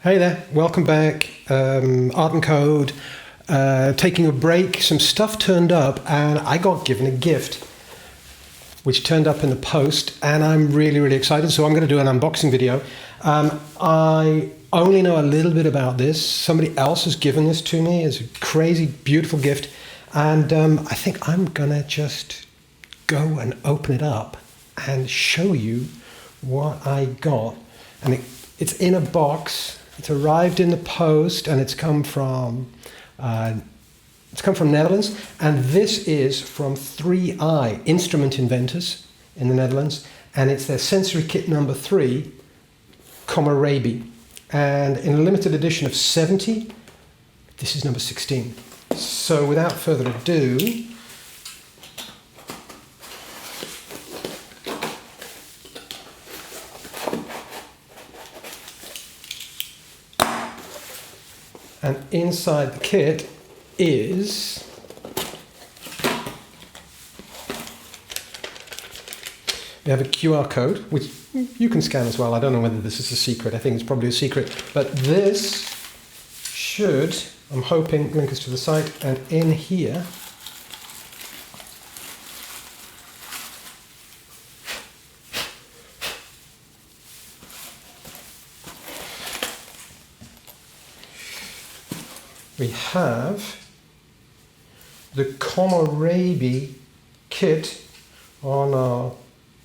Hey there, welcome back. Art and Code. Taking a break, some stuff turned up and I got given a gift which turned up in the post and I'm really excited, so I'm going to do an unboxing video. I only know a little bit about this. Somebody else has given this to me. It's a crazy beautiful gift and I think I'm going to just go and open it up and show you what I got. And it's in a box. It's arrived in the post and it's come from Netherlands, and this is from 3i, Instrument Inventors in the Netherlands, and it's their sensory kit number 3, Komorebi. And in a limited edition of 70, this is number 16. So without further ado, and inside the kit is we have a QR code, which you can scan as well. I don't know whether this is a secret. I think it's probably a secret. But this should, I'm hoping, link us to the site. And in here, we have the Komorebi kit on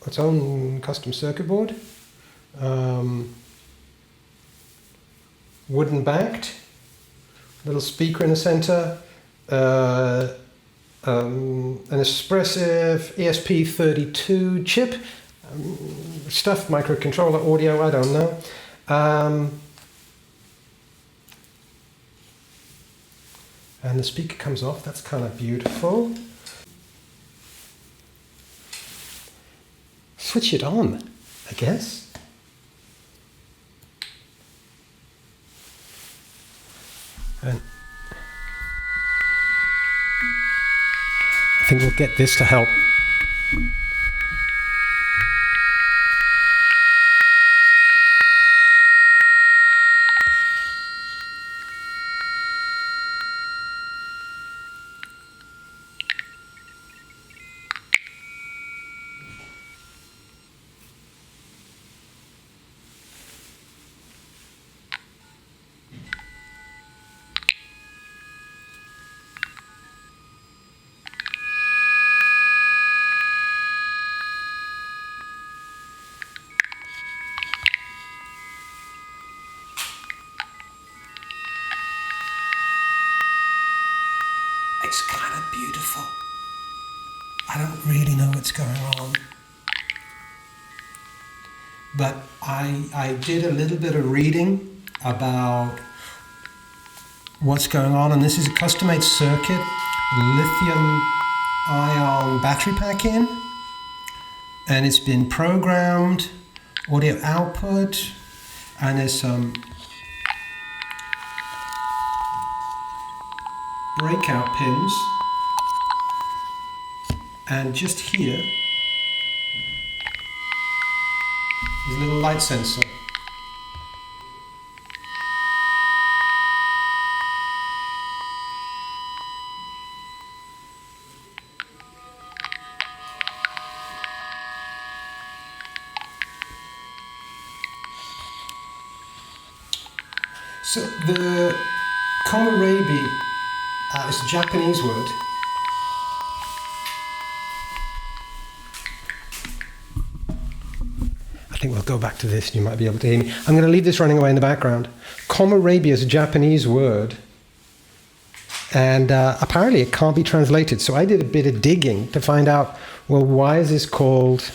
its own custom circuit board, wooden backed, little speaker in the center, an expressive ESP32 chip, stuffed microcontroller audio, I don't know. And the speaker comes off, that's kind of beautiful. Switch it on, I guess. And I think we'll get this to help. It's kind of beautiful. I don't really know what's going on. But I did a little bit of reading about what's going on, and this is a custom-made circuit, lithium-ion battery pack in, and it's been programmed, audio output, and there's some breakout pins, and just here is a little light sensor. So the Komorebi is a Japanese word. I think we'll go back to this and you might be able to hear me. I'm going to leave this running away in the background. Komorebi is a Japanese word, and apparently it can't be translated. So I did a bit of digging to find out, well, why is this called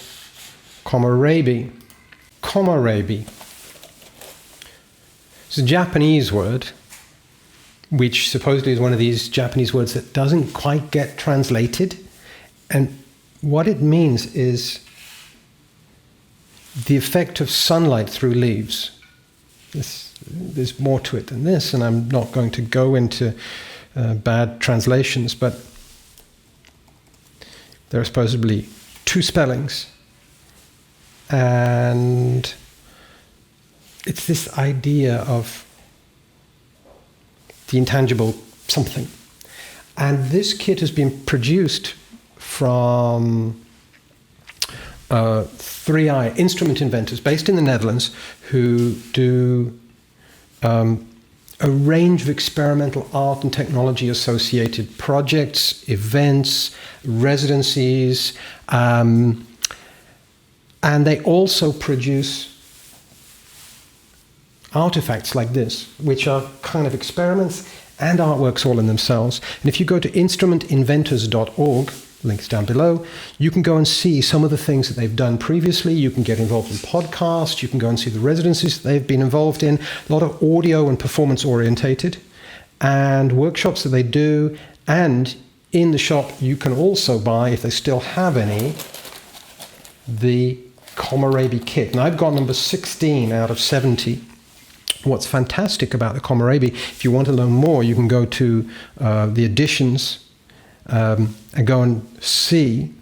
Komorebi? Komorebi. It's a Japanese word, which supposedly is one of these Japanese words that doesn't quite get translated. And what it means is the effect of sunlight through leaves. There's more to it than this, and I'm not going to go into bad translations, but there are supposedly two spellings. And it's this idea of the intangible something. And this kit has been produced from 3i, Instrument Inventors, based in the Netherlands, who do a range of experimental art and technology associated projects, events, residencies, and they also produce artifacts like this, which are kind of experiments and artworks all in themselves. And if you go to instrumentinventors.org, links down below, you can go and see some of the things that they've done previously. You can get involved in podcasts, you can go and see the residencies that they've been involved in, a lot of audio and performance orientated, and workshops that they do. And in the shop you can also buy, if they still have any, the Komorebi kit. And I've got number 16 out of 70. What's fantastic about the Komorebi, if you want to learn more, you can go to the editions and go and see,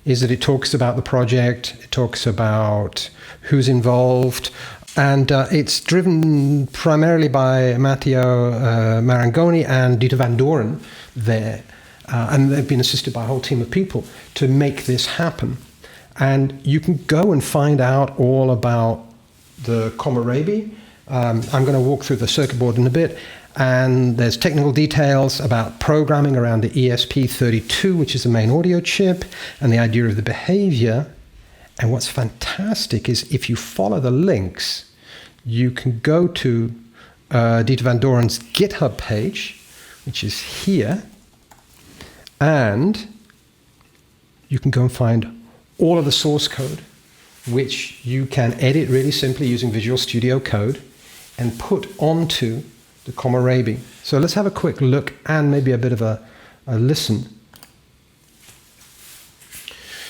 is that it talks about the project, it talks about who's involved, and it's driven primarily by Matteo Marangoni and Dieter van Doren there, and they've been assisted by a whole team of people to make this happen. And you can go and find out all about the Komorebi. I'm going to walk through the circuit board in a bit, and there's technical details about programming around the ESP32, which is the main audio chip, and the idea of the behavior. And what's fantastic is if you follow the links, you can go to Dieter van Doren's GitHub page, which is here, and you can go and find all of the source code, which you can edit really simply using Visual Studio Code and put onto the Komorebi. So let's have a quick look and maybe a bit of a listen.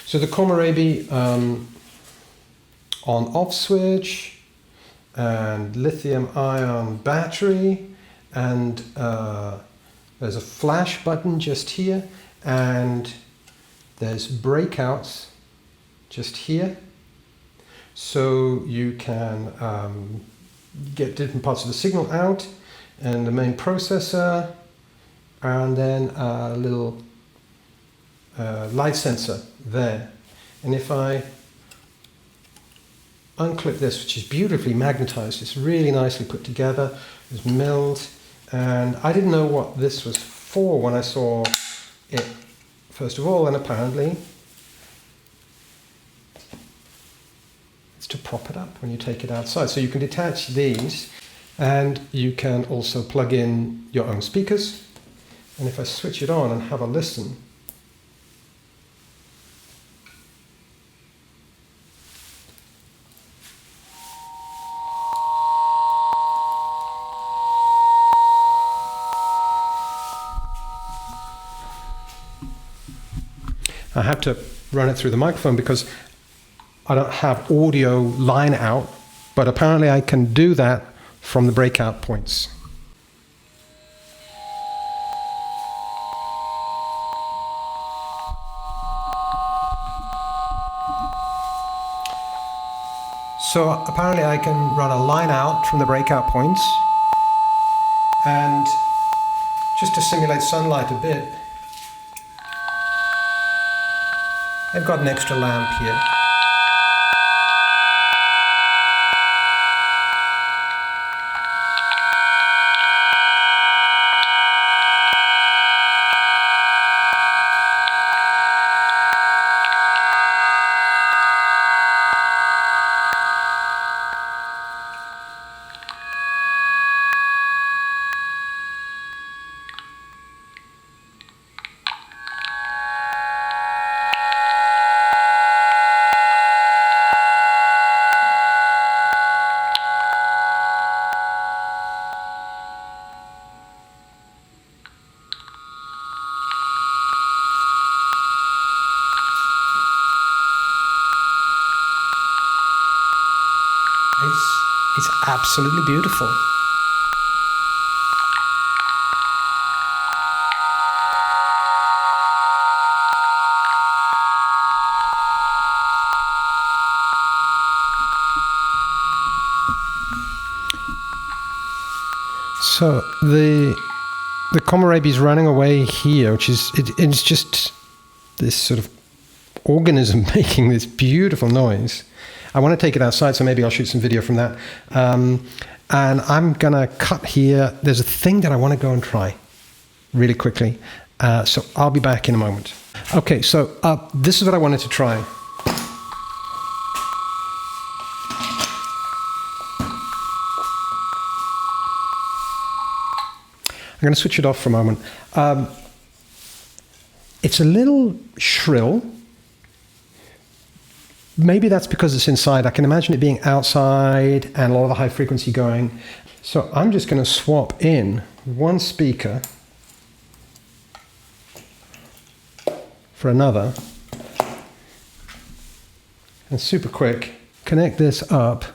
So the Komorebi on-off switch and lithium-ion battery, and there's a flash button just here, and there's breakouts just here. So you can get different parts of the signal out, and the main processor, and then a little light sensor there. And if I unclip this, which is beautifully magnetized, it's really nicely put together, it's milled, and I didn't know what this was for when I saw it first of all, and apparently it's to prop it up when you take it outside. So you can detach these, and you can also plug in your own speakers. And if I switch it on and have a listen, I have to run it through the microphone because I don't have audio line out, but apparently I can do that from the breakout points. So apparently I can run a line out from the breakout points, and just to simulate sunlight a bit, I've got an extra lamp here. It's absolutely beautiful. So the the Komorebi is running away here, which is, it's just this sort of organism making this beautiful noise. I want to take it outside, so maybe I'll shoot some video from that. And I'm going to cut here. There's a thing that I want to go and try really quickly. So I'll be back in a moment. Okay, so this is what I wanted to try. I'm going to switch it off for a moment. It's a little shrill. Maybe that's because it's inside. I can imagine it being outside and a lot of the high frequency going. So I'm just going to swap in one speaker for another. And super quick, connect this up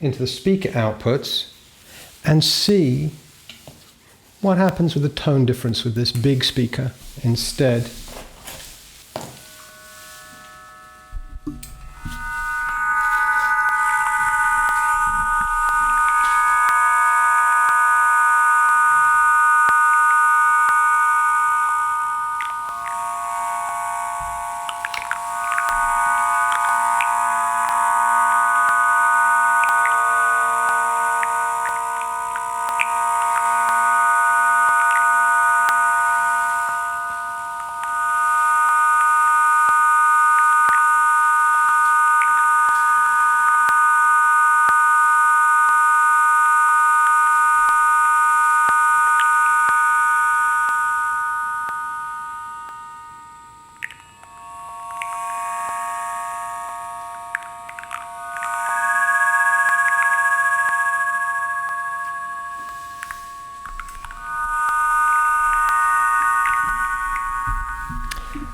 into the speaker outputs and see what happens with the tone difference with this big speaker instead.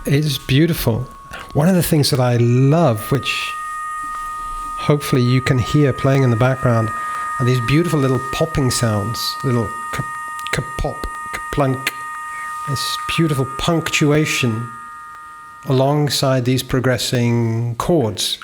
It's beautiful. One of the things that I love, which hopefully you can hear playing in the background, are these beautiful little popping sounds, little ka-pop, ka-plunk. This beautiful punctuation alongside these progressing chords.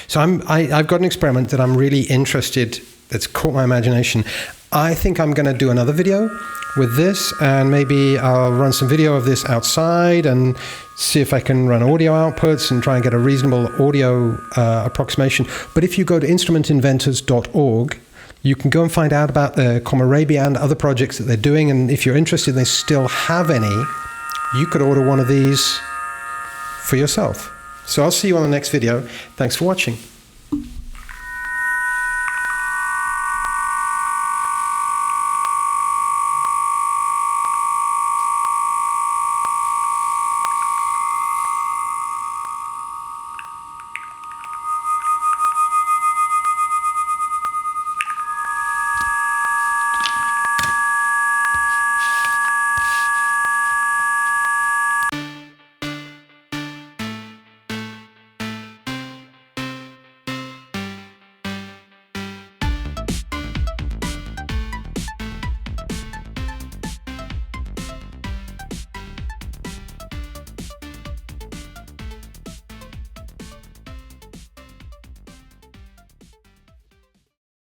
So I've got an experiment that I'm really interested, that's caught my imagination. I think I'm going to do another video with this, and maybe I'll run some video of this outside and see if I can run audio outputs and try and get a reasonable audio approximation. But if you go to instrumentinventors.org, you can go and find out about the Komorebi and other projects that they're doing, and if you're interested and they still have any, you could order one of these for yourself. So I'll see you on the next video. Thanks for watching.